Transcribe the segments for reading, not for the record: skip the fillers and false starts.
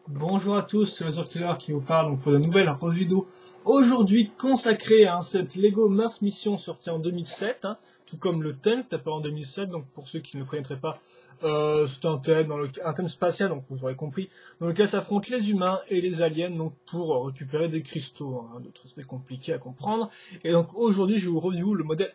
Bonjour à tous, c'est Razor Killer qui vous parle donc pour de nouvelles vidéos aujourd'hui consacrée à un set Lego Mars Mission sorti en 2007, tout comme le thème qui est en 2007. Donc pour ceux qui ne le connaîtraient pas, c'est un thème un thème spatial, donc vous aurez compris, dans lequel s'affrontent les humains et les aliens donc pour récupérer des cristaux, de très compliqué à comprendre. Et donc aujourd'hui je vous review le modèle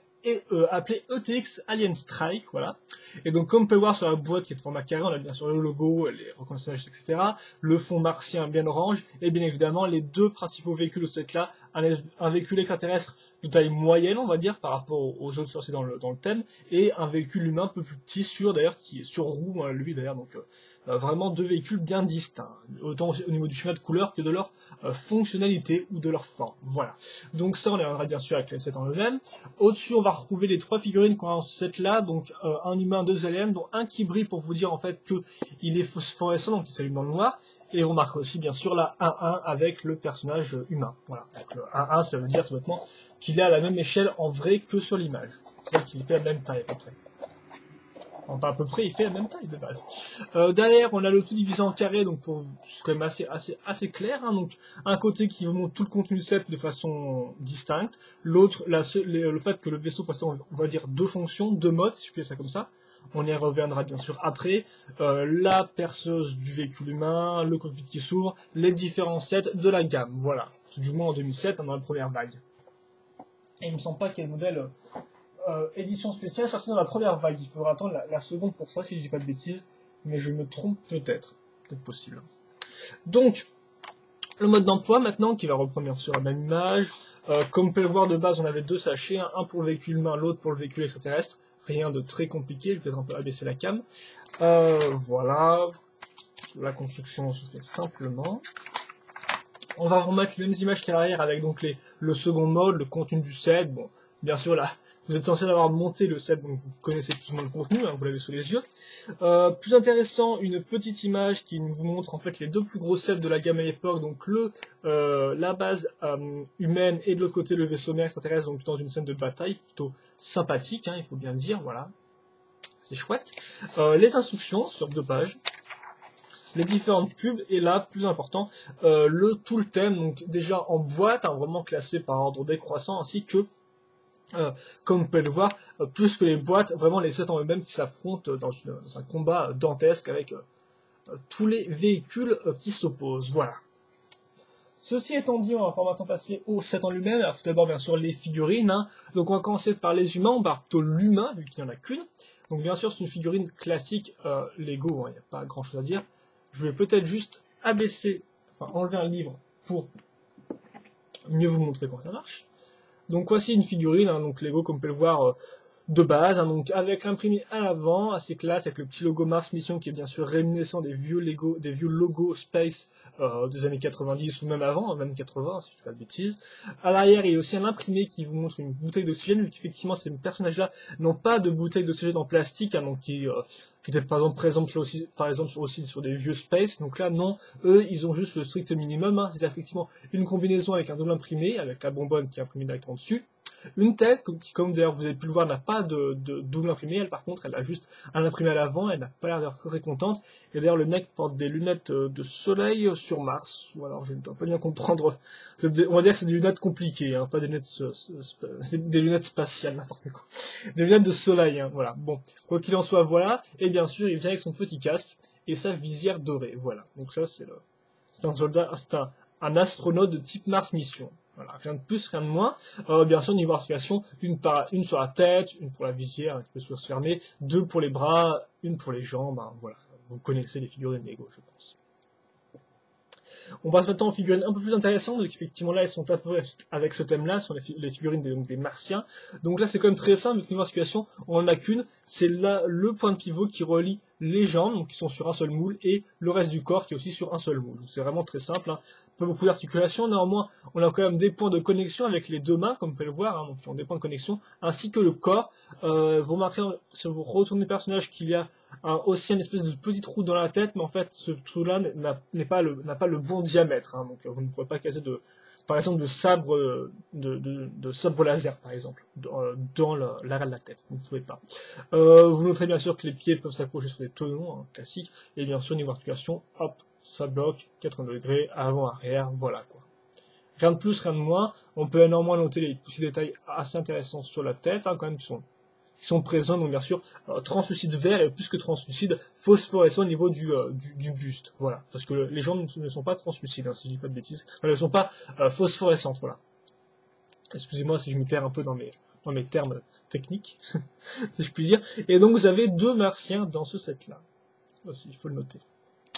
appelé ETX Alien Strike, voilà. Et donc comme on peut le voir sur la boîte qui est de format carré, on a bien sûr le logo, les reconnaissances, etc. Le fond martien bien orange, et bien évidemment les deux principaux véhicules de ce set là, un véhicule extraterrestre de taille moyenne, on va dire, par rapport aux autres sorciers dans le thème, et un véhicule humain un peu plus petit, d'ailleurs, qui est sur roue, lui d'ailleurs, donc vraiment deux véhicules bien distincts, autant au niveau du schéma de couleur que de leur fonctionnalité ou de leur forme. Voilà. Donc ça, on les reviendra bien sûr avec le set en eux-mêmes. Au-dessus, on va retrouver les trois figurines qu'on a dans ce set-là, donc un humain, deux aliens, dont un qui brille pour vous dire en fait qu'il est phosphorescent, donc il s'allume dans le noir. Et on remarque aussi bien sûr la 1-1 avec le personnage humain. Voilà. Donc le 1-1, ça veut dire tout bêtement qu'il est à la même échelle en vrai que sur l'image. C'est-à-dire qu'il fait la même taille à peu près. Enfin, pas à peu près, il fait la même taille de base. Derrière, on a le tout divisé en carré, donc c'est quand même assez clair. Donc un côté qui vous montre tout le contenu du set de façon distincte, l'autre, le fait que le vaisseau possède, on va dire, deux fonctions, deux modes, si je peux dire ça comme ça. On y reviendra bien sûr après. La perceuse du véhicule humain, le cockpit qui s'ouvre, les différents sets de la gamme. Voilà, du moins en 2007, dans la première vague. Et il me semble pas qu'il y ait le modèle édition spéciale sortie dans la première vague. Il faudra attendre la seconde pour ça, si je dis pas de bêtises. Mais je me trompe peut-être. Peut-être possible. Donc, le mode d'emploi maintenant, qui va reprendre sur la même image. Comme vous pouvez le voir de base, on avait deux sachets. Un pour le véhicule humain, l'autre pour le véhicule extraterrestre. Rien de très compliqué. Je vais peut-être un peu abaisser la cam. Voilà. La construction se fait simplement. On va remettre les mêmes images qu'à l'arrière avec donc le second mode, le contenu du set. Bon, bien sûr là, vous êtes censé avoir monté le set, donc vous connaissez plus ou moins le contenu, vous l'avez sous les yeux. Plus intéressant, une petite image qui vous montre en fait les deux plus gros sets de la gamme à l'époque, donc la base humaine et de l'autre côté le vaisseau mère extraterrestre, donc dans une scène de bataille plutôt sympathique, il faut bien le dire, voilà, c'est chouette. Les instructions sur 2 pages. Les différentes pubs, et là, plus important, tout le thème, donc déjà en boîte, vraiment classé par ordre décroissant, ainsi que, comme vous pouvez le voir, plus que les boîtes, vraiment les sets en eux-mêmes qui s'affrontent dans un combat dantesque avec tous les véhicules qui s'opposent. Voilà. Ceci étant dit, on va maintenant passer au set en lui-même. Alors tout d'abord, bien sûr, les figurines. Donc on va commencer par les humains, on va plutôt l'humain, vu qu'il n'y en a qu'une. Donc bien sûr, c'est une figurine classique Lego, il n'y a pas grand-chose à dire. Je vais peut-être juste enlever un livre pour mieux vous montrer comment ça marche. Donc voici une figurine, donc Lego comme vous pouvez le voir de base, donc avec l'imprimé à l'avant, assez classe, avec le petit logo Mars Mission qui est bien sûr réminiscent des vieux logos Space des années 90 ou même avant, même 80 si je ne fais pas de bêtises. À l'arrière, il y a aussi un imprimé qui vous montre une bouteille d'oxygène, vu qu'effectivement ces personnages-là n'ont pas de bouteille d'oxygène en plastique, donc qui étaient par exemple présentes aussi sur des vieux Space. Donc là, non, eux, ils ont juste le strict minimum. C'est effectivement une combinaison avec un double imprimé, avec la bonbonne qui est imprimée directement dessus. Une tête, comme d'ailleurs vous avez pu le voir, n'a pas de double imprimé, elle par contre elle a juste un imprimé à l'avant, elle n'a pas l'air d'être très contente, et d'ailleurs le mec porte des lunettes de soleil sur Mars, ou alors je ne dois pas bien comprendre, on va dire que c'est des lunettes compliquées, pas des lunettes, c'est des lunettes spatiales, n'importe quoi, des lunettes de soleil, voilà, bon, quoi qu'il en soit, voilà, et bien sûr il vient avec son petit casque, et sa visière dorée, voilà, donc ça c'est un soldat, c'est un astronaute de type Mars Mission. Voilà, rien de plus, rien de moins. Bien sûr, niveau articulation, une sur la tête, une pour la visière, qui peut se fermer, deux pour les bras, une pour les jambes. Voilà, vous connaissez les figurines Lego, je pense. On passe maintenant aux figurines un peu plus intéressantes, donc effectivement là elles sont un peu avec ce thème-là, ce sont les figurines des Martiens. Donc là c'est quand même très simple, avec niveau articulation, on en a qu'une, c'est là le point de pivot qui relie les jambes, donc qui sont sur un seul moule, et le reste du corps qui est aussi sur un seul moule. C'est vraiment très simple, pas beaucoup d'articulation, néanmoins on a quand même des points de connexion avec les deux mains, comme vous pouvez le voir, donc qui ont des points de connexion, ainsi que le corps. Vous remarquerez, si vous retournez le personnage, qu'il y a aussi une espèce de petit trou dans la tête, mais en fait ce trou-là n'a pas le bon diamètre, donc vous ne pourrez pas caser de par exemple de sabre, de sabre laser, par exemple, dans l'arrêt de la tête. Vous ne pouvez pas. Vous noterez bien sûr que les pieds peuvent s'accrocher sur des tenons, hein, classiques, et bien sûr, niveau articulation, hop, ça bloque, 80 degrés, avant, arrière, voilà quoi. Rien de plus, rien de moins. On peut énormément noter les petits détails assez intéressants sur la tête, hein, quand même, qui sont présents, donc bien sûr, translucide vert et plus que translucide, phosphorescent au niveau du buste, voilà. Parce que les jambes ne sont pas translucides, hein, si je dis pas de bêtises. Enfin, elles ne sont pas phosphorescentes, voilà. Excusez-moi si je m'y perds un peu dans mes termes techniques, si je puis dire. Et donc vous avez 2 martiens dans ce set-là. Aussi, il faut le noter.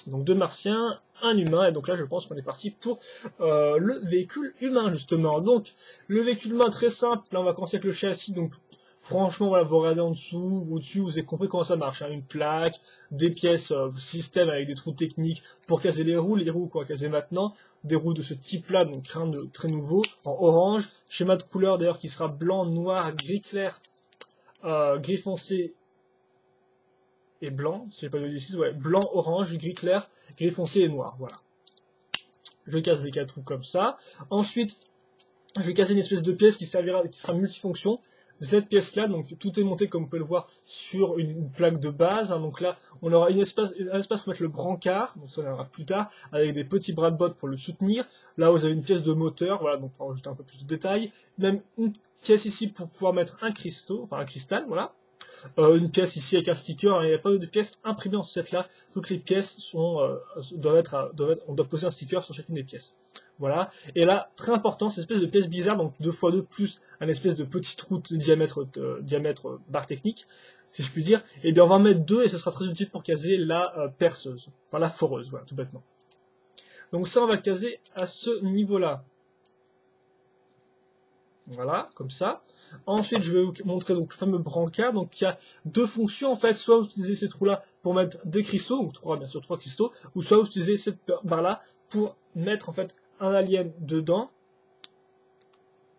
Donc 2 martiens, un humain, et donc là je pense qu'on est parti pour le véhicule humain justement. Donc le véhicule humain très simple, là on va commencer avec le châssis, donc franchement voilà, vous regardez en dessous, au-dessus, vous avez compris comment ça marche, hein. Une plaque, des pièces système avec des trous techniques pour caser les roues qu'on va caser maintenant, des roues de ce type-là, donc rien de très nouveau, en orange, schéma de couleur d'ailleurs qui sera blanc, noir, gris clair, gris foncé, et blanc, si j'ai pas de bêtises, ouais, blanc, orange, gris clair, gris foncé et noir, voilà. Je casse les 4 trous comme ça. Ensuite, je vais casser une espèce de pièce qui sera multifonction. Cette pièce-là, donc tout est monté comme vous pouvez le voir sur une plaque de base, hein. Donc là, on aura un espace pour mettre le brancard, donc ça on verra plus tard, avec des petits bras de botte pour le soutenir. Là, vous avez une pièce de moteur, voilà, donc pour rajouter un peu plus de détails. Même une pièce ici pour pouvoir mettre un cristal, voilà. Une pièce ici avec un sticker, il n'y a pas de pièces imprimées dans ce set-là. Toutes les pièces on doit poser un sticker sur chacune des pièces. Voilà. Et là, très important, cette espèce de pièce bizarre, donc 2x2 plus un espèce de petite route de diamètre barre technique, si je puis dire. Et bien on va en mettre 2 et ce sera très utile pour caser la perceuse, enfin la foreuse, voilà, tout bêtement. Donc ça, on va caser à ce niveau-là. Voilà, comme ça. Ensuite, je vais vous montrer donc le fameux brancard. Donc, il y a 2 fonctions en fait. Soit vous utilisez ces trous-là pour mettre des cristaux, donc bien sûr 3 cristaux, ou soit vous utilisez cette barre-là pour mettre en fait un alien dedans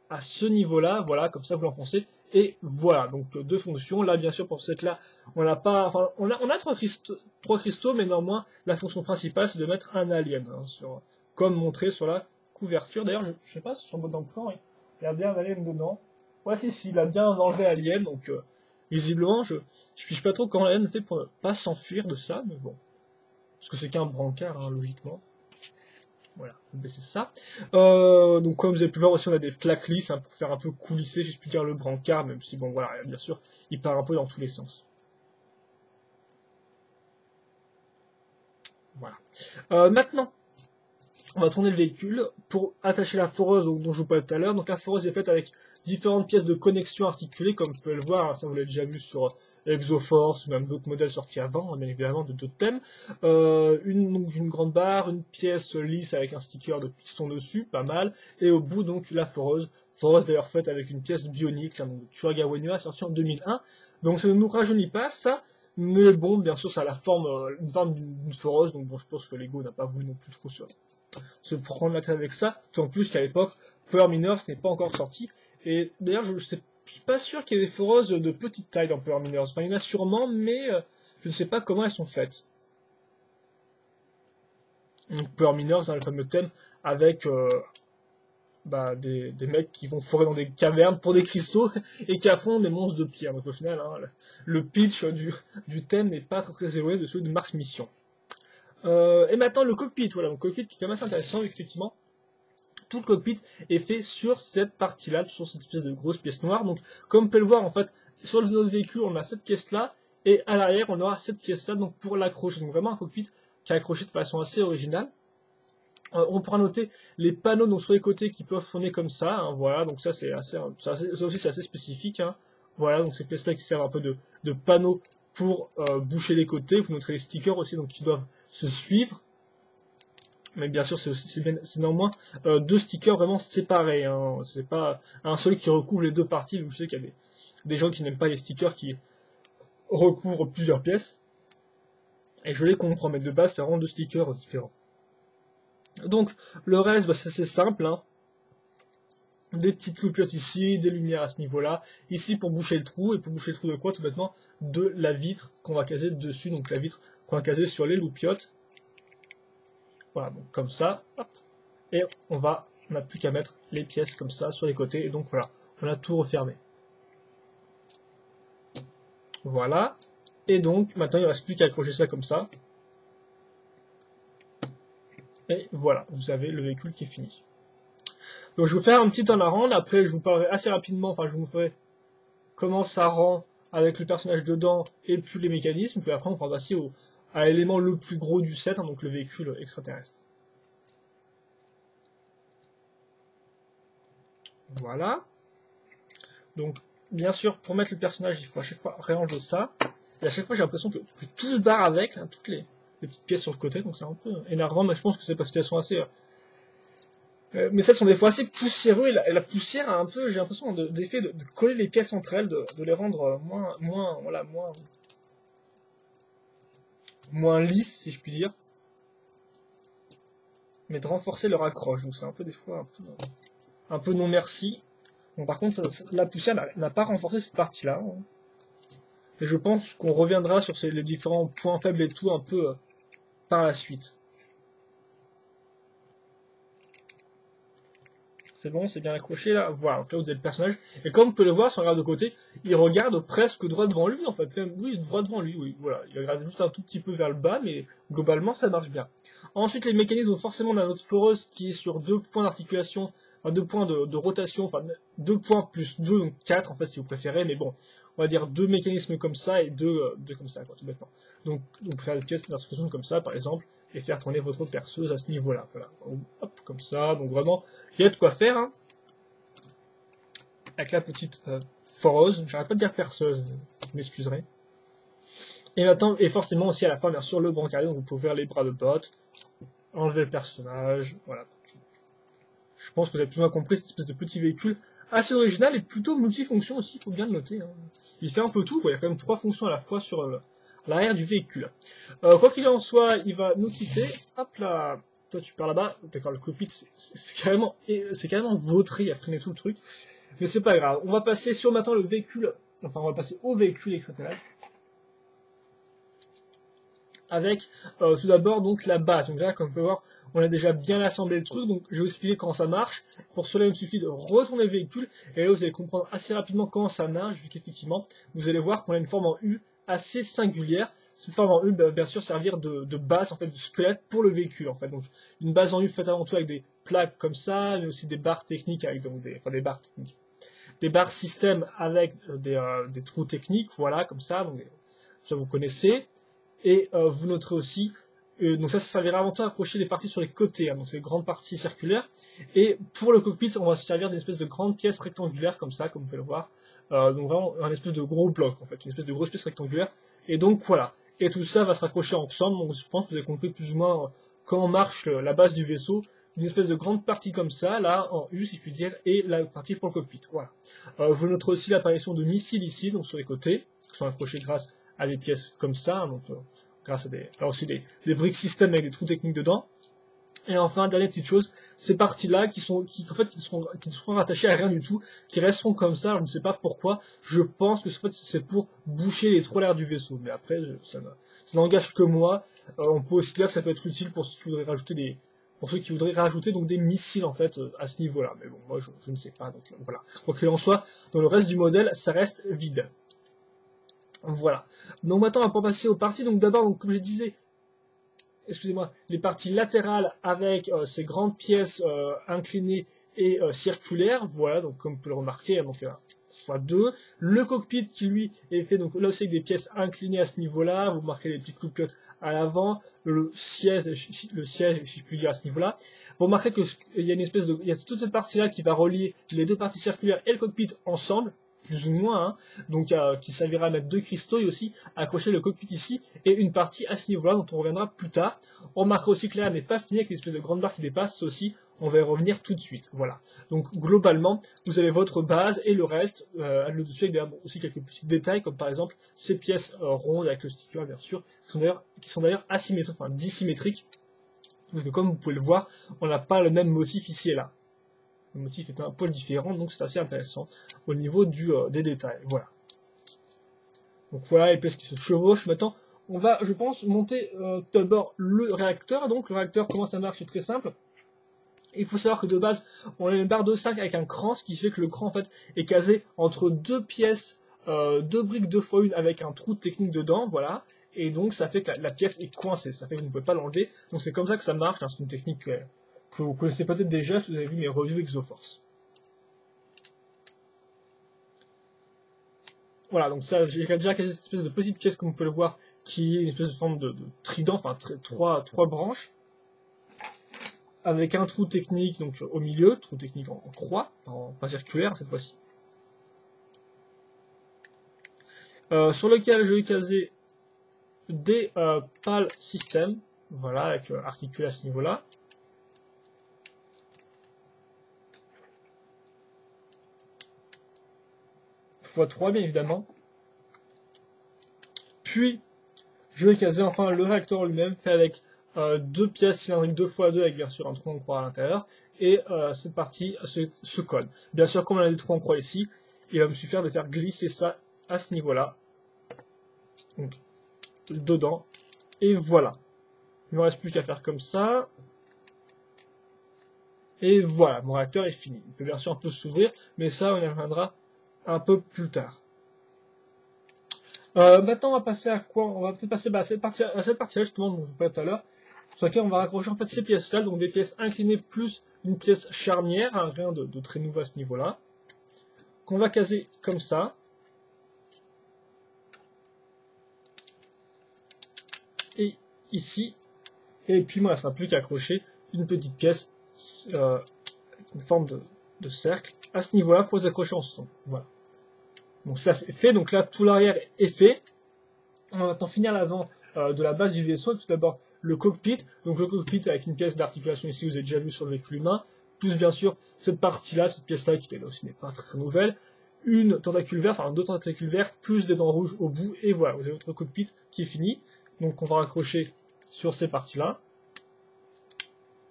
à ce niveau-là. Voilà, comme ça vous l'enfoncez. Et voilà, donc 2 fonctions. Là, bien sûr, pour cette là, on n'a pas, enfin, on a 3 cristaux, mais néanmoins, la fonction principale, c'est de mettre un alien, hein, comme montré sur la couverture. D'ailleurs, je ne sais pas si sur le mode d'emploi, il y a bien un alien dedans. Ouais, si, il a bien enlevé Alien, donc visiblement, je ne pas trop comment Alien fait pour ne pas s'enfuir de ça, mais bon. Parce que c'est qu'un brancard, hein, logiquement. Voilà, faut baisser ça. Donc comme vous avez pu voir aussi, on a des plaques lisses, hein, pour faire un peu coulisser, si je puis dire, le brancard, même si, bon, voilà, bien sûr, il part un peu dans tous les sens. Voilà. Maintenant, on va tourner le véhicule pour attacher la foreuse dont je vous parlais tout à l'heure. Donc la foreuse est faite avec différentes pièces de connexion articulées, comme vous pouvez le voir, hein, ça vous l'avez déjà vu sur Exoforce ou même d'autres modèles sortis avant, hein, bien évidemment, de d'autres thèmes. Une grande barre, une pièce lisse avec un sticker de piston dessus, pas mal, et au bout donc la foreuse. Foreuse d'ailleurs faite avec une pièce bionique, là, donc de Turaga Wenua, sortie en 2001. Donc ça ne nous rajeunit pas, ça. Mais bon, bien sûr, ça a une forme d'une foreuse, donc bon, je pense que Lego n'a pas voulu non plus trop se prendre la tête avec ça, d'autant plus qu'à l'époque, Power Miners n'est pas encore sorti. Et d'ailleurs, je ne suis pas sûr qu'il y ait des foreuses de petite taille dans Power Miners. Enfin, il y en a sûrement, mais je ne sais pas comment elles sont faites. Donc, Power Miners, hein, le fameux thème avec des mecs qui vont forer dans des cavernes pour des cristaux et qui affrontent des monstres de pierre. Donc au final, hein, le pitch du thème n'est pas très éloigné de celui de Mars Mission. Et maintenant le cockpit, voilà, le cockpit qui est quand même assez intéressant, effectivement. Tout le cockpit est fait sur cette partie-là, sur cette espèce de grosse pièce noire. Donc, comme vous pouvez le voir, en fait, sur notre véhicule, on a cette pièce-là, et à l'arrière, on aura cette pièce-là, donc pour l'accrocher. Donc vraiment un cockpit qui est accroché de façon assez originale. On pourra noter les panneaux donc sur les côtés qui peuvent sonner comme ça, hein, voilà, donc ça c'est aussi c'est assez spécifique, hein. Voilà, donc ces pièces-là qui servent un peu de panneaux pour boucher les côtés. Vous noterez les stickers aussi, donc qui doivent se suivre. Mais bien sûr, c'est néanmoins 2 stickers vraiment séparés, hein. C'est pas un seul qui recouvre les 2 parties. Je sais qu'il y a des gens qui n'aiment pas les stickers qui recouvrent plusieurs pièces. Et je les comprends, mais de base, c'est vraiment 2 stickers différents. Donc, le reste, c'est simple, hein. Des petites loupiottes ici, des lumières à ce niveau-là. Ici, pour boucher le trou. Et pour boucher le trou de quoi? Tout bêtement, de la vitre qu'on va caser dessus. Donc, la vitre qu'on va caser sur les loupiottes. Voilà, donc comme ça. Hop, et on va on n'a plus qu'à mettre les pièces comme ça sur les côtés, et donc voilà, on a tout refermé. Voilà, et donc maintenant il ne reste plus qu'à accrocher ça comme ça. Et voilà, vous avez le véhicule qui est fini. Donc je vais vous faire un petit temps à rendre, après je vous parlerai assez rapidement, enfin je vous ferai comment ça rend avec le personnage dedans et puis les mécanismes, puis après on va passer à l'élément le plus gros du set, hein, donc le véhicule extraterrestre. Voilà. Donc bien sûr pour mettre le personnage il faut à chaque fois réenlever ça, et à chaque fois j'ai l'impression que tout se barre avec, hein, toutes les petites pièces sur le côté, donc c'est un peu énervant, mais je pense que c'est parce qu'elles sont assez... mais celles sont des fois assez poussiéreux, et la poussière a un peu, j'ai l'impression, d'effet de coller les pièces entre elles, de les rendre moins lisses, si je puis dire, mais de renforcer leur accroche, donc c'est un peu des fois un peu non merci. Bon, par contre, la poussière n'a pas renforcé cette partie-là, hein. Et je pense qu'on reviendra sur les différents points faibles et tout un peu par la suite. C'est bon, c'est bien accroché là. Voilà, donc là vous avez le personnage. Et comme vous pouvez le voir, si on regarde de côté, il regarde presque droit devant lui en fait. Même, oui, droit devant lui, oui. Voilà, il regarde juste un tout petit peu vers le bas, mais globalement ça marche bien. Ensuite, les mécanismes ont forcément notre foreuse qui est sur 2 points d'articulation, enfin 2 points de rotation, enfin 2 points plus 2, donc 4 en fait si vous préférez, mais bon, on va dire 2 mécanismes comme ça et 2 comme ça, quoi, tout bêtement. Donc faire des pièces d'instruction comme ça, par exemple, et faire tourner votre perceuse à ce niveau-là. Voilà. Hop, comme ça, donc vraiment, il y a de quoi faire, hein. Avec la petite foreuse, j'arrête pas de dire perceuse, vous m'excuserez. Et maintenant, et forcément aussi à la fin, bien sûr, le brancardier, donc vous pouvez faire les bras de botte, enlever le personnage, voilà. Je pense que vous avez plus ou moins compris cette espèce de petit véhicule assez original et plutôt multifonction aussi, il faut bien le noter, hein. Il fait un peu tout, quoi. Il y a quand même 3 fonctions à la fois sur l'arrière du véhicule. Quoi qu'il en soit, il va nous quitter. Hop là, toi tu pars là-bas. D'accord, le cockpit c'est carrément vautré à traîner tout le truc. Mais c'est pas grave. On va passer sur maintenant le véhicule. Enfin, on va passer au véhicule extraterrestre. Avec tout d'abord donc la base. Donc là, comme on peut voir, on a déjà bien assemblé le truc. Donc je vais vous expliquer comment ça marche. Pour cela, il me suffit de retourner le véhicule. Et là, vous allez comprendre assez rapidement comment ça marche, vu qu'effectivement, vous allez voir qu'on a une forme en U assez singulière. Cette forme en U va bien sûr servir de base, en fait, de squelette pour le véhicule. En fait. Donc une base en U faite avant tout avec des plaques comme ça, mais aussi des barres techniques avec donc des barres système avec des trous techniques, voilà, comme ça. Donc ça vous connaissez. Et vous noterez aussi, donc ça servira avant tout à accrocher les parties sur les côtés, hein, donc c'est grandes parties circulaires. Et pour le cockpit, on va se servir d'une espèce de grande pièce rectangulaire comme ça, comme vous pouvez le voir. Donc vraiment un espèce de gros bloc en fait, une espèce de grosse pièce rectangulaire. Et donc voilà. Et tout ça va se raccrocher ensemble. Donc je pense que vous avez compris plus ou moins comment marche la base du vaisseau. Une espèce de grande partie comme ça, là, en U si je puis dire, et la partie pour le cockpit. Voilà. Vous noterez aussi l'apparition de missiles ici, donc sur les côtés, qui sont accrochés grâce à des pièces comme ça, donc grâce à là aussi des briques système avec des trous techniques dedans. Et enfin, dernière petite chose, ces parties-là qui seront rattachées à rien du tout, qui resteront comme ça, je ne sais pas pourquoi, je pense que c'est pour boucher les trous à l'air du vaisseau, mais après, ça n'engage que moi. On peut aussi dire que ça peut être utile pour ceux qui voudraient rajouter donc des missiles en fait à ce niveau-là, mais bon, moi je ne sais pas, donc voilà. Quoi qu'il en soit, dans le reste du modèle, ça reste vide. Voilà. Donc maintenant, on va passer aux parties. Donc d'abord, comme je disais, excusez-moi, les parties latérales avec ces grandes pièces inclinées et circulaires. Voilà, donc comme vous pouvez le remarquer, donc x2. Le cockpit qui lui est fait donc là aussi avec des pièces inclinées à ce niveau-là. Vous marquez les petits cloucottes à l'avant. Le siège, si je puis dire à ce niveau-là. Vous remarquez qu'il y a il y a toute cette partie-là qui va relier les deux parties circulaires et le cockpit ensemble, plus ou moins, hein, donc qui servira à mettre 2 cristaux et aussi à accrocher le cockpit ici et une partie à ce niveau-là dont on reviendra plus tard. On remarquera aussi que l'air n'est pas fini avec une espèce de grande barre qui dépasse, ça aussi on va y revenir tout de suite. Voilà. Donc globalement, vous avez votre base et le reste, le dessus avec aussi quelques petits détails comme par exemple ces pièces rondes avec le sticker bien sûr, qui sont d'ailleurs asymétriques, enfin dissymétriques, parce que comme vous pouvez le voir, on n'a pas le même motif ici et là. Le motif est un peu différent, donc c'est assez intéressant au niveau des détails. Voilà. Donc voilà les pièces qui se chevauchent. Maintenant, on va, je pense, monter d'abord le réacteur. Donc le réacteur, comment ça marche? C'est très simple. Il faut savoir que de base, on a une barre de 5 avec un cran, ce qui fait que le cran en fait est casé entre deux pièces, deux briques 2x1 avec un trou technique dedans, voilà. Et donc ça fait que la pièce est coincée, ça fait que vous ne pouvez pas l'enlever. Donc c'est comme ça que ça marche, hein. C'est une technique que vous connaissez peut-être déjà si vous avez vu mes reviews Exoforce. Voilà, donc ça, j'ai déjà casé cette espèce de petite pièce, comme vous pouvez le voir, qui est une espèce de forme de trident, enfin trois branches, avec un trou technique donc au milieu, trou technique en croix, pas circulaire cette fois-ci, sur lequel je vais caser des pales système, voilà, avec articulé à ce niveau-là. x3 bien évidemment. Puis je vais caser enfin le réacteur lui-même, fait avec deux pièces cylindriques 2x2 avec bien sûr un trou en croix à l'intérieur, et cette partie se colle. Bien sûr, comme on a des trous en croix ici, il va me suffire de faire glisser ça à ce niveau-là, donc dedans, et voilà. Il ne me reste plus qu'à faire comme ça, et voilà, mon réacteur est fini. Il peut bien sûr un peu s'ouvrir, mais ça on y reviendra un peu plus tard. Maintenant, on va passer à quoi? On va peut-être passer à cette partie-là, justement, dont je vous parlais tout à l'heure, sur laquelle on va raccrocher en fait ces pièces-là, donc des pièces inclinées plus une pièce charnière, hein, rien de très nouveau à ce niveau-là, qu'on va caser comme ça. Et ici, et puis moi, il ne restera plus qu'à accrocher une petite pièce, une forme de cercle, à ce niveau-là, pour les accrocher ensemble. Voilà. Donc ça c'est fait, donc là tout l'arrière est fait. On va maintenant finir l'avant de la base du vaisseau. Tout d'abord le cockpit, donc le cockpit avec une pièce d'articulation ici, vous avez déjà vu sur le véhicule humain, plus bien sûr cette partie-là, cette pièce-là qui là aussi n'est pas très nouvelle, une tentacule verte, enfin deux tentacules vertes, plus des dents rouges au bout, et voilà, vous avez votre cockpit qui est fini. Donc on va raccrocher sur ces parties-là.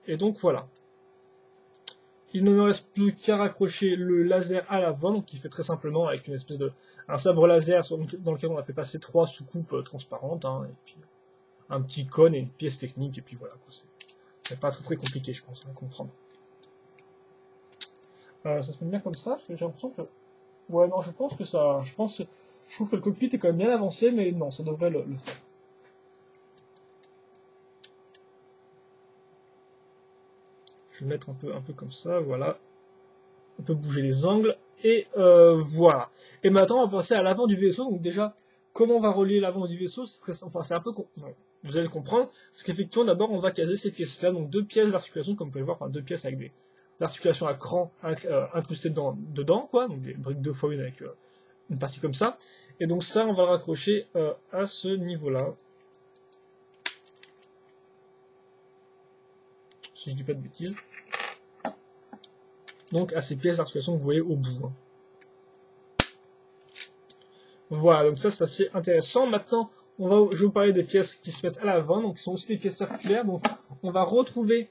Et donc voilà. Il ne me reste plus qu'à raccrocher le laser à l'avant, donc qui fait très simplement avec une espèce de un sabre laser dans lequel on a fait passer 3 soucoupes transparentes, hein, et puis un petit cône et une pièce technique, et puis voilà. C'est pas très compliqué, je pense, à comprendre. Ça se met bien comme ça, parce que j'ai l'impression que... Ouais, non, je pense que ça... Je trouve que le cockpit est quand même bien avancé, mais non, ça devrait le faire. Je vais le mettre un peu comme ça, voilà. On peut bouger les angles, et voilà. Et maintenant, on va passer à l'avant du vaisseau. Donc déjà, comment on va relier l'avant du vaisseau? C'est un peu... vous allez le comprendre, parce qu'effectivement, d'abord, on va caser ces pièces-là, donc deux pièces d'articulation, comme vous pouvez voir, enfin deux pièces avec des articulations à cran incrustées dedans, quoi, donc des briques 2x1 avec une partie comme ça. Et donc ça, on va le raccrocher à ce niveau-là. Si je dis pas de bêtises. Donc à ces pièces d'articulation que vous voyez au bout. Hein. Voilà, donc ça c'est assez intéressant. Maintenant, je vais vous parler des pièces qui se mettent à l'avant, donc qui sont aussi des pièces circulaires. Donc on va retrouver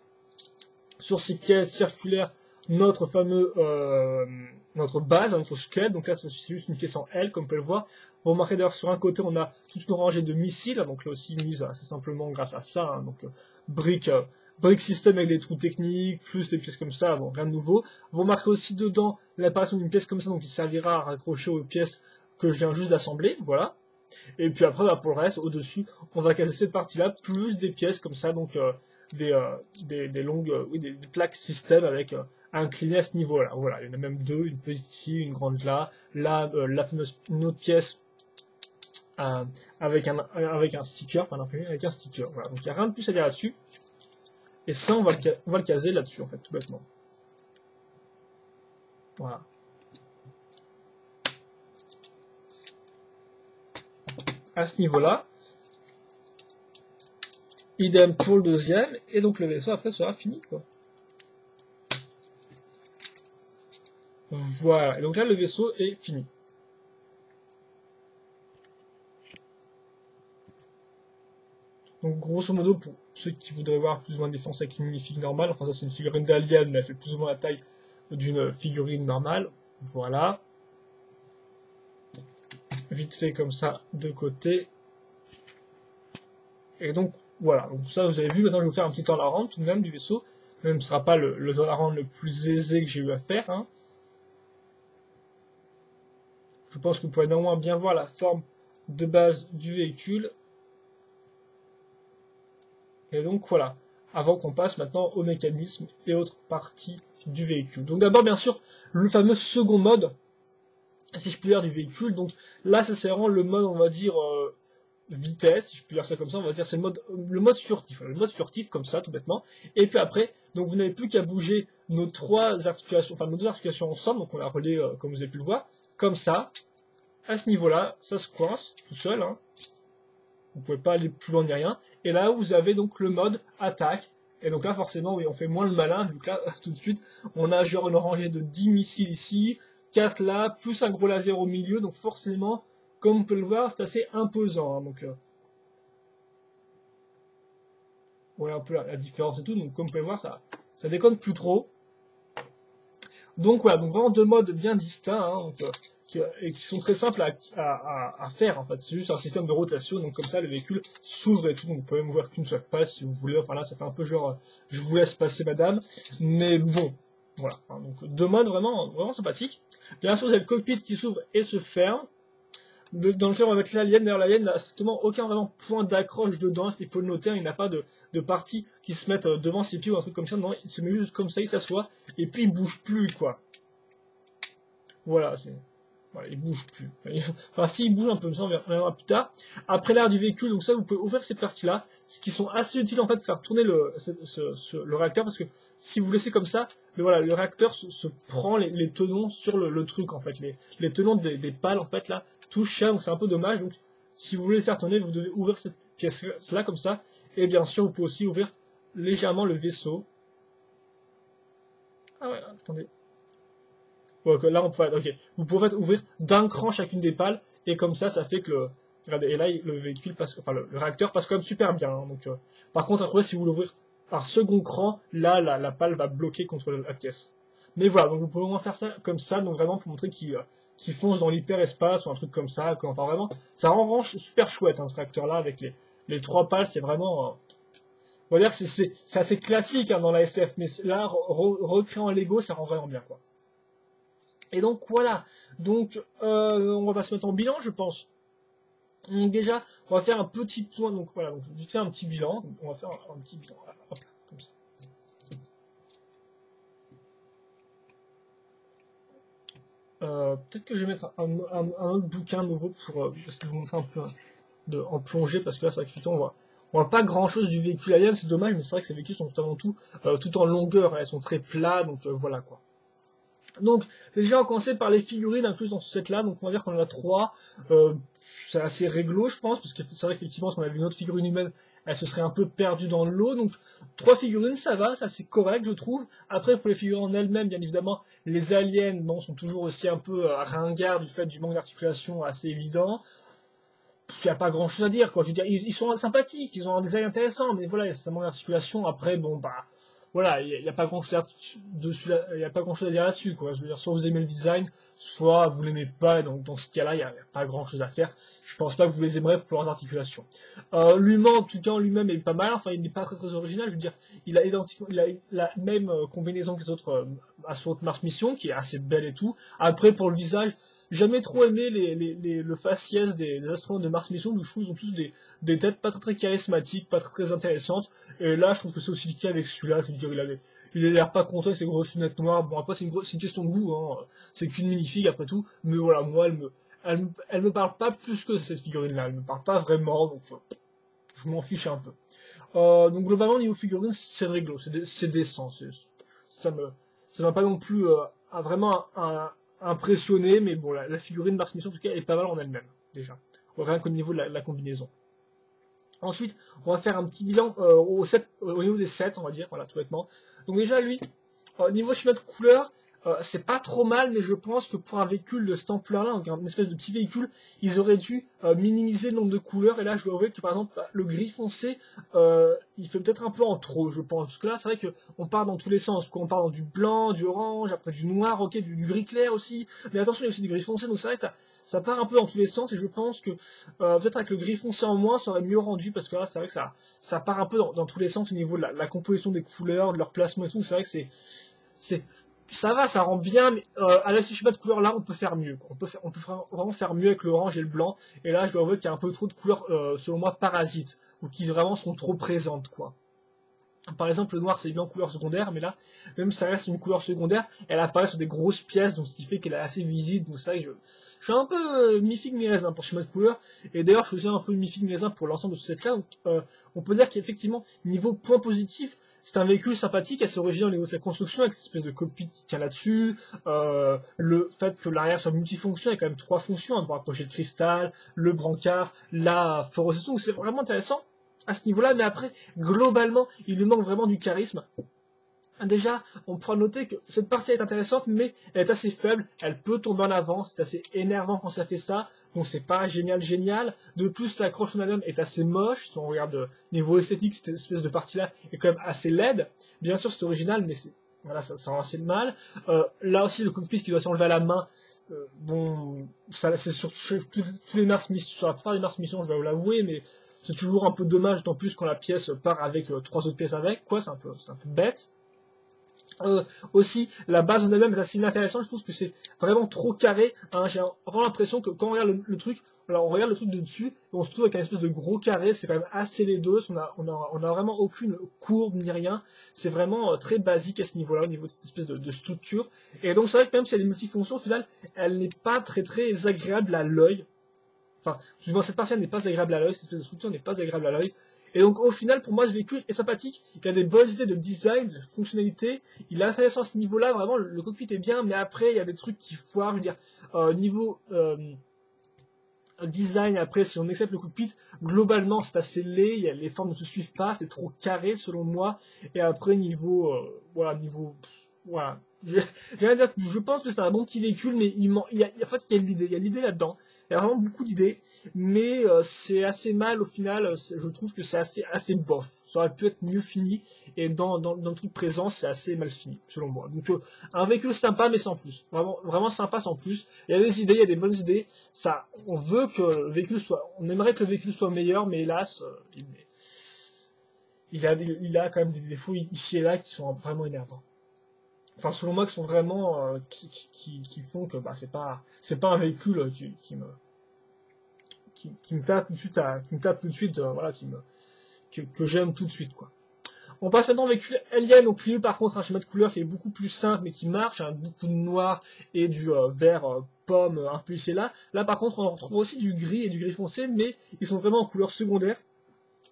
sur ces pièces circulaires notre fameux notre base, notre squelette. Donc là c'est juste une pièce en L, comme vous pouvez le voir. Vous remarquez d'ailleurs sur un côté on a toute une rangée de missiles, donc là aussi mise assez simplement grâce à ça. Hein, donc briques système avec des trous techniques, plus des pièces comme ça, bon, rien de nouveau. Vous remarquez aussi dedans l'apparition d'une pièce comme ça, donc qui servira à raccrocher aux pièces que je viens juste d'assembler, voilà. Et puis après, bah, pour le reste, au-dessus, on va caser cette partie-là, plus des pièces comme ça, donc des longues, oui, des plaques système avec inclinées à ce niveau-là. Voilà, il y en a même deux, une petite ici, une grande là. Là, la fameuse, une autre pièce avec un sticker, pas imprimé, avec un sticker. Voilà, donc il n'y a rien de plus à dire là-dessus. Et ça, on va le caser là-dessus, en fait, tout bêtement. Voilà. À ce niveau-là. Idem pour le deuxième, et donc le vaisseau après sera fini, quoi. Voilà, et donc là le vaisseau est fini. Donc grosso modo, pour ceux qui voudraient voir plus ou moins une défense avec une minifig normale, enfin ça c'est une figurine d'Alien, mais elle fait plus ou moins la taille d'une figurine normale. Voilà. Vite fait comme ça, de côté. Et donc, voilà. Donc ça, vous avez vu, maintenant je vais vous faire un petit tour à la rampe tout de même du vaisseau. Même ce sera pas le rang le plus aisé que j'ai eu à faire, hein. Je pense que vous pouvez néanmoins bien voir la forme de base du véhicule. Et donc voilà, avant qu'on passe maintenant au mécanisme et autres parties du véhicule. Donc d'abord bien sûr le fameux second mode, si je puis dire, du véhicule. Donc là ça c'est vraiment le mode, on va dire, vitesse, si je puis dire ça comme ça, on va dire c'est le mode furtif, le mode furtif comme ça tout bêtement. Et puis après, donc vous n'avez plus qu'à bouger nos trois articulations, enfin nos deux articulations ensemble, donc on la relaie comme vous avez pu le voir, comme ça. À ce niveau-là, ça se coince tout seul, hein. Vous pouvez pas aller plus loin ni rien. Et là, vous avez donc le mode attaque. Et donc là, forcément, oui, on fait moins le malin, vu que là, tout de suite, on a genre une rangée de 10 missiles ici, 4 là, plus un gros laser au milieu. Donc forcément, comme on peut le voir, c'est assez imposant, hein. Donc, voilà un peu la différence et tout. Donc comme vous pouvez le voir, ça déconne plus trop. Donc voilà, donc vraiment deux modes bien distincts, hein, donc, et qui sont très simples à faire en fait. C'est juste un système de rotation, donc comme ça le véhicule s'ouvre et tout, donc vous pouvez m'ouvrir qu'une seule passe si vous voulez. Enfin là, ça fait un peu genre, je vous laisse passer madame, mais bon, voilà. Hein, donc deux modes vraiment sympathiques. Bien sûr, vous avez le cockpit qui s'ouvre et se ferme. Dans lequel on va mettre l'alien. D'ailleurs, l'alien n'a strictement aucun vraiment point d'accroche dedans, il faut le noter, hein, il n'a pas de partie qui se mette devant ses pieds ou un truc comme ça, non, il se met juste comme ça, il s'assoit, et puis il bouge plus, quoi. Voilà, voilà, il bouge plus. Enfin, si, il bouge un peu, mais ça on verra plus tard. Après l'air du véhicule, donc ça, vous pouvez ouvrir ces parties-là, ce qui sont assez utiles en fait de faire tourner le réacteur, parce que si vous laissez comme ça, le réacteur se prend les tenons sur le truc en fait, les tenons des pales en fait là touchent ça, donc c'est un peu dommage. Donc si vous voulez le faire tourner, vous devez ouvrir cette pièce-là comme ça, et bien sûr vous pouvez aussi ouvrir légèrement le vaisseau. Ah ouais, attendez. Ouais, là, ok. Vous pouvez en fait ouvrir d'un cran chacune des pales, et comme ça fait que regardez, et là, le véhicule passe, enfin, le réacteur passe quand même super bien, hein, donc, par contre, après, si vous l'ouvrez par second cran, là, la pale va bloquer contre la pièce. Mais voilà, donc vous pouvez au moins faire ça comme ça, donc vraiment pour montrer qu'il fonce dans l'hyperespace ou un truc comme ça, quoi. Enfin, vraiment, ça rend super chouette, hein, ce réacteur-là, avec les trois pales, c'est vraiment, on va dire que c'est assez classique, hein, dans la SF, mais là, recréant Lego, ça rend vraiment bien, quoi. Et donc voilà, donc on va se mettre en bilan, je pense. Donc déjà, on va faire un petit point, donc voilà, donc je vais faire un petit bilan, donc on va faire un petit bilan, voilà, hop là, comme ça. Peut-être que je vais mettre un autre bouquin nouveau pour vous montrer un peu en plongée, parce que là, c'est vrai que on voit pas grand chose du véhicule alien, c'est dommage, mais c'est vrai que ces véhicules sont avant tout tout en longueur, hein, elles sont très plats, donc voilà quoi. Donc, déjà, on va commencer par les figurines incluses dans ce set-là. Donc, on va dire qu'on en a 3. C'est assez réglo, je pense, parce que c'est vrai qu'effectivement, si on avait une autre figurine humaine, elle se serait un peu perdue dans l'eau. Donc, 3 figurines, ça va, ça c'est correct, je trouve. Après, pour les figurines en elles-mêmes, bien évidemment, les aliens, bon, sont toujours aussi un peu ringards du fait du manque d'articulation assez évident. Il n'y a pas grand-chose à dire, quoi. Je veux dire, ils sont sympathiques, ils ont un design intéressant, mais voilà, ça manque d'articulation. Après, bon, bah, voilà, il n'y a pas grand-chose à dire là-dessus, quoi. Je veux dire, soit vous aimez le design, soit vous l'aimez pas, donc dans ce cas-là, il n'y a pas grand-chose à faire. Je pense pas que vous les aimerez pour leurs articulations. L'humain, en tout cas, en lui-même, est pas mal, enfin, il n'est pas très original, je veux dire, il a la même combinaison que les autres astronautes Mars Mission, qui est assez belle et tout. Après, pour le visage, jamais trop aimé le faciès des astronautes de Mars Mission, où je trouve qu'ils ont tous des têtes pas très charismatiques, pas très intéressantes. Et là, je trouve que c'est aussi le cas avec celui-là. Je veux dire, il a l'air pas content avec ses grosses lunettes noires. Bon, après, c'est une question de goût, hein. C'est qu'une mini-figue après tout. Mais voilà, moi, elle me parle pas plus que cette figurine-là. Elle me parle pas vraiment, donc je m'en fiche un peu. Donc globalement, au niveau figurine, c'est réglo, c'est décent. Ça m'a pas non plus vraiment impressionné, mais bon, la figurine Mars Mission, en tout cas, elle est pas mal en elle-même, déjà. Rien qu'au niveau de la combinaison. Ensuite, on va faire un petit bilan au niveau des sets, on va dire, voilà, tout bêtement. Donc déjà, lui, niveau schéma de couleur, c'est pas trop mal, mais je pense que pour un véhicule de cette ampleur-là, une espèce de petit véhicule, ils auraient dû minimiser le nombre de couleurs. Et là, je dois avouer que par exemple, le gris foncé, il fait peut-être un peu en trop, je pense. Parce que là, c'est vrai qu'on part dans tous les sens. On part dans du blanc, du orange, après du noir, ok, du gris clair aussi. Mais attention, il y a aussi du gris foncé, donc c'est vrai que ça part un peu dans tous les sens. Et je pense que peut-être avec le gris foncé en moins, ça aurait mieux rendu. Parce que là, c'est vrai que ça part un peu dans tous les sens au niveau de la composition des couleurs, de leur placement et tout. C'est vrai que ça va, ça rend bien, mais avec ce schéma de couleurs là, on peut faire mieux. On peut vraiment faire mieux avec l'orange et le blanc. Et là, je dois avouer qu'il y a un peu trop de couleurs, selon moi, parasites, ou qui vraiment sont trop présentes, quoi. Par exemple, le noir, c'est bien couleur secondaire, mais là, même si ça reste une couleur secondaire, elle apparaît sur des grosses pièces, donc ce qui fait qu'elle est assez visible. Donc c'est vrai que je suis un peu mi-figue mi-raisin pour ce schéma de couleur. Et d'ailleurs, je suis aussi un peu mi-figue mi-raisin pour l'ensemble de ce set-là. Donc on peut dire qu'effectivement, niveau point positif, c'est un véhicule sympathique, assez original au niveau de sa construction, avec cette espèce de cockpit qui tient là-dessus. Le fait que l'arrière soit multifonction, il y a quand même 3 fonctions, hein, pour approcher le cristal, le brancard, la forestation, donc c'est vraiment intéressant à ce niveau-là, mais après, globalement, il lui manque vraiment du charisme. Déjà, on pourra noter que cette partie est intéressante, mais elle est assez faible, elle peut tomber en avant, c'est assez énervant quand ça fait ça, donc c'est pas génial. De plus, l'accroche en elle-même est assez moche, si on regarde niveau esthétique, cette espèce de partie-là est quand même assez laide. Bien sûr, c'est original, mais voilà, ça rend assez mal. Là aussi, le cockpit qui doit s'enlever à la main, bon, ça, c'est sur tous les Mars Missions, sur la plupart des Mars Missions, je dois vous l'avouer, mais c'est toujours un peu dommage, d'autant plus quand la pièce part avec 3 autres pièces avec, quoi, c'est un peu bête. Aussi, la base en elle-même est assez inintéressante, je trouve que c'est vraiment trop carré, hein. J'ai vraiment l'impression que quand on regarde le truc, alors on regarde le truc de dessus, et on se trouve avec un espèce de gros carré, c'est quand même assez laideux, on a vraiment aucune courbe ni rien, c'est vraiment très basique à ce niveau-là, au niveau de cette espèce de structure, et donc c'est vrai que même si elle est multifonction, au final, elle n'est pas très agréable à l'œil. Enfin, cette partie n'est pas agréable à l'œil, cette espèce de structure n'est pas agréable à l'œil. Et donc au final, pour moi, ce véhicule est sympathique, il a des bonnes idées de design, de fonctionnalité, il est intéressant à ce niveau-là, vraiment, le cockpit est bien, mais après, il y a des trucs qui foirent, je veux dire, niveau design, après, si on accepte le cockpit, globalement, c'est assez laid, les formes ne se suivent pas, c'est trop carré, selon moi, et après, voilà, j'ai rien à dire, je pense que c'est un bon petit véhicule, mais en fait, il y a l'idée là-dedans. Il y a vraiment beaucoup d'idées, mais c'est assez mal au final. Je trouve que c'est assez bof. Ça aurait pu être mieux fini, et dans le truc présent, c'est assez mal fini, selon moi. Donc, un véhicule sympa, mais sans plus. Vraiment sympa, sans plus. Il y a des idées, il y a des bonnes idées. On veut que le véhicule on aimerait que le véhicule soit meilleur, mais hélas, il a quand même des défauts ici et là qui sont vraiment énervants. Enfin, selon moi, qui sont vraiment qui font que c'est pas un véhicule qui me tape tout de suite voilà, que j'aime tout de suite, quoi. On passe maintenant au véhicule Alien. Donc lui, par contre, un schéma de couleur qui est beaucoup plus simple mais qui marche, hein, beaucoup de noir et du vert pomme impulsé là. Là, par contre, on retrouve aussi du gris et du gris foncé, mais ils sont vraiment en couleur secondaire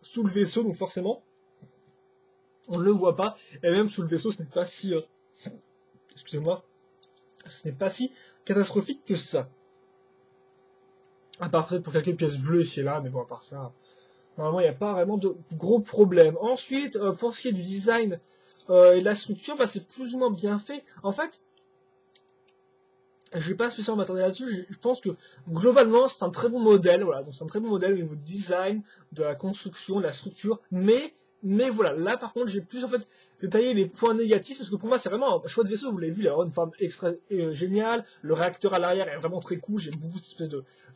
sous le vaisseau, donc forcément on ne le voit pas. Et même sous le vaisseau, ce n'est pas si excusez-moi, ce n'est pas si catastrophique que ça. À part peut-être pour quelques pièces bleues ici et là, mais bon, à part ça, normalement, il n'y a pas vraiment de gros problèmes. Ensuite, pour ce qui est du design et de la structure, c'est plus ou moins bien fait. En fait, je vais pas spécialement m'attendre là-dessus, je pense que globalement, c'est un très bon modèle, voilà, donc c'est un très bon modèle au niveau du design, de la construction, de la structure, mais voilà, là par contre j'ai plus en fait détaillé les points négatifs, parce que pour moi c'est vraiment un choix de vaisseau, vous l'avez vu, il a vraiment une forme extra géniale, le réacteur à l'arrière est vraiment très cool, j'aime beaucoup cette espèce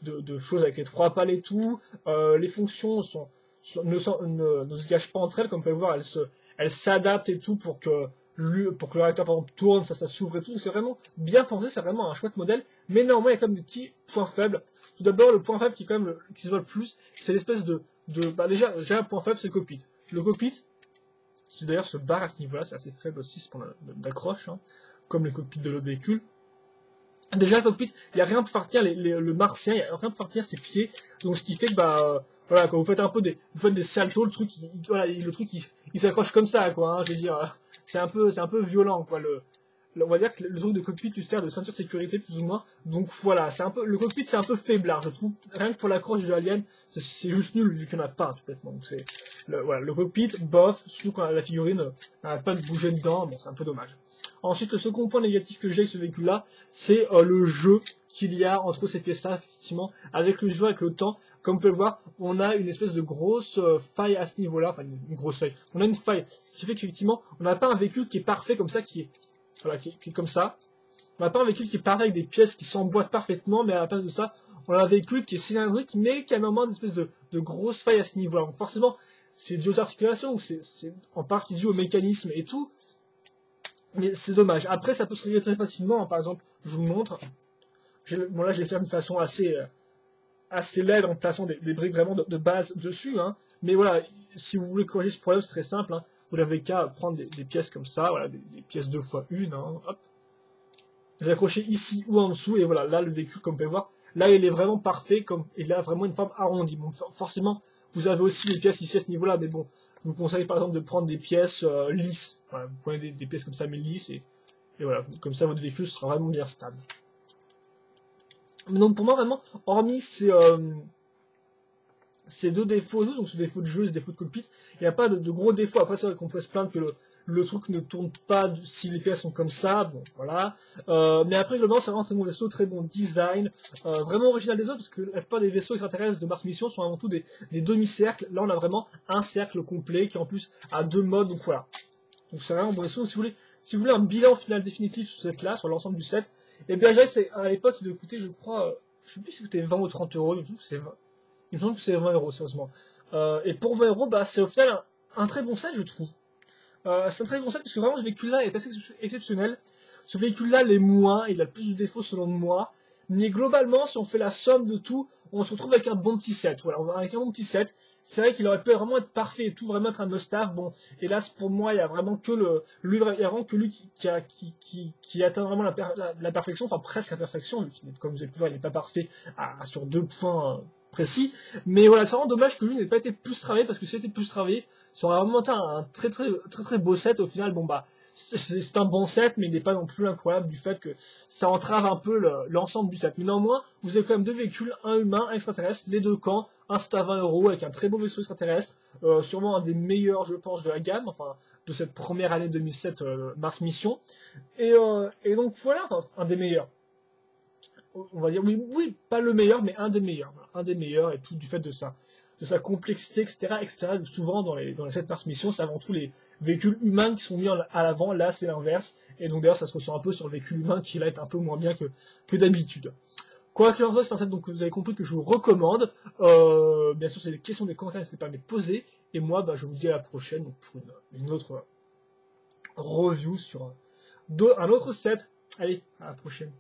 de choses avec les 3 pales et tout, les fonctions ne se gâchent pas entre elles, comme vous pouvez le voir, elles s'adaptent et tout pour que le réacteur par exemple tourne, ça s'ouvre et tout, c'est vraiment bien pensé, c'est vraiment un chouette modèle, mais néanmoins il y a quand même des petits points faibles. Tout d'abord, le point faible qui est quand même qui se voit le plus, c'est l'espèce déjà un point faible, c'est le cockpit. Le cockpit, qui d'ailleurs se barre à ce niveau-là, c'est assez faible aussi, c'est pour d'accroche, hein, comme les cockpits de l'autre véhicule. Déjà, le cockpit, il n'y a rien pour faire tenir le martien, il n'y a rien pour faire tenir ses pieds, donc ce qui fait que voilà, quand vous faites des saltos, le truc, il s'accroche comme ça, quoi, hein, je veux dire, c'est un peu violent, quoi, on va dire que le truc de cockpit lui sert de ceinture de sécurité plus ou moins. Donc voilà, c'est un peu, le cockpit c'est un peu faiblard, je trouve. Rien que pour l'accroche de l'Alien, c'est juste nul vu qu'il n'y en a pas, tout bêtement. Donc c'est, voilà, le cockpit, bof, surtout quand la figurine n'arrête pas de bouger dedans, bon c'est un peu dommage. Ensuite, le second point négatif que j'ai avec ce véhicule-là, c'est le jeu qu'il y a entre ces pièces-là, effectivement, avec le jeu, avec le temps. Comme vous pouvez le voir, on a une espèce de grosse faille à ce niveau-là, enfin une grosse faille. On a une faille, ce qui fait qu'effectivement, on n'a pas un véhicule qui est parfait comme ça, qui est comme ça. On n'a pas un véhicule qui est pareil avec des pièces qui s'emboîtent parfaitement, mais à la place de ça, on a un véhicule qui est cylindrique, mais qui a normalement une espèce de grosse faille à ce niveau-là. Donc forcément, c'est dû aux articulations, c'est en partie dû au mécanisme et tout. Mais c'est dommage. Après, ça peut se régler très facilement. Hein. Par exemple, je vous le montre. Bon, là, je l'ai fait d'une façon assez laide en plaçant des briques vraiment de base dessus. Hein. Mais voilà, si vous voulez corriger ce problème, c'est très simple. Hein. Vous n'avez qu'à prendre des pièces comme ça, voilà, des pièces 2x1. Hein. Hop. Les accrocher ici ou en dessous. Et voilà, là, le véhicule, comme vous pouvez voir, là, il est vraiment parfait. Il a vraiment une forme arrondie. Bon, forcément, vous avez aussi des pièces ici à ce niveau-là. Mais bon, je vous conseille par exemple de prendre des pièces lisses. Voilà, vous prenez des pièces comme ça, mais lisses. Et voilà, comme ça, votre véhicule sera vraiment bien stable. Donc pour moi, vraiment, hormis ces deux défauts, donc ce défaut de jeu, ce défaut de cockpit, il n'y a pas de gros défauts. Après, c'est vrai qu'on peut se plaindre que le truc ne tourne pas si les pièces sont comme ça, bon, voilà. Mais après, globalement, c'est vraiment un très bon vaisseau, très bon design, vraiment original des autres, parce que la plupart des vaisseaux extraterrestres de Mars Mission sont avant tout des demi-cercles. Là, on a vraiment un cercle complet qui, en plus, a 2 modes, donc voilà. Donc c'est vraiment un bon vaisseau. Si vous voulez un bilan final définitif sur cette classe, sur l'ensemble du set, et bien c'est à l'époque il coûtait, je crois, je sais plus si c'était 20 ou 30 euros, il me semble que c'est 20 euros, sérieusement. Et pour 20 euros, bah c'est au final un très bon set, je trouve. C'est un très bon set parce que vraiment ce véhicule-là est assez exceptionnel. Ce véhicule-là l'est moins, il a le plus de défauts selon moi. Mais globalement, si on fait la somme de tout, on se retrouve avec un bon petit set. Voilà, avec un bon petit set. C'est vrai qu'il aurait pu vraiment être parfait et tout, vraiment être un must-have. Bon, hélas pour moi, il y a vraiment que lui qui atteint vraiment la perfection, enfin presque la perfection. Lui, comme vous avez pu voir, il n'est pas parfait sur 2 points précis. Mais voilà, c'est vraiment dommage que lui n'ait pas été plus travaillé, parce que si c'était plus travaillé, ça aurait vraiment été un très beau set. Au final, bon bah, c'est un bon set, mais il n'est pas non plus incroyable du fait que ça entrave un peu l'ensemble du set. Mais néanmoins, vous avez quand même 2 véhicules, un humain, un extraterrestre, les 2 camps, un set à 20 euros avec un très beau vaisseau extraterrestre, sûrement un des meilleurs, je pense, de la gamme, enfin, de cette première année 2007 Mars Mission. Et donc voilà, enfin, un des meilleurs. On va dire, oui, pas le meilleur, mais un des meilleurs. Voilà, un des meilleurs, et tout du fait de sa complexité, etc. Souvent, dans les 7 Mars Mission, c'est avant tout les véhicules humains qui sont mis à l'avant. Là, c'est l'inverse. Et donc, d'ailleurs, ça se ressent un peu sur le véhicule humain qui, là, est un peu moins bien que d'habitude. Quoi qu'il en soit, c'est un set donc, que vous avez compris que je vous recommande. Bien sûr, c'est des questions des commentaires, n'hésitez pas à me les poser. Et moi, bah, je vous dis à la prochaine donc, pour une autre review sur un autre set. Allez, à la prochaine.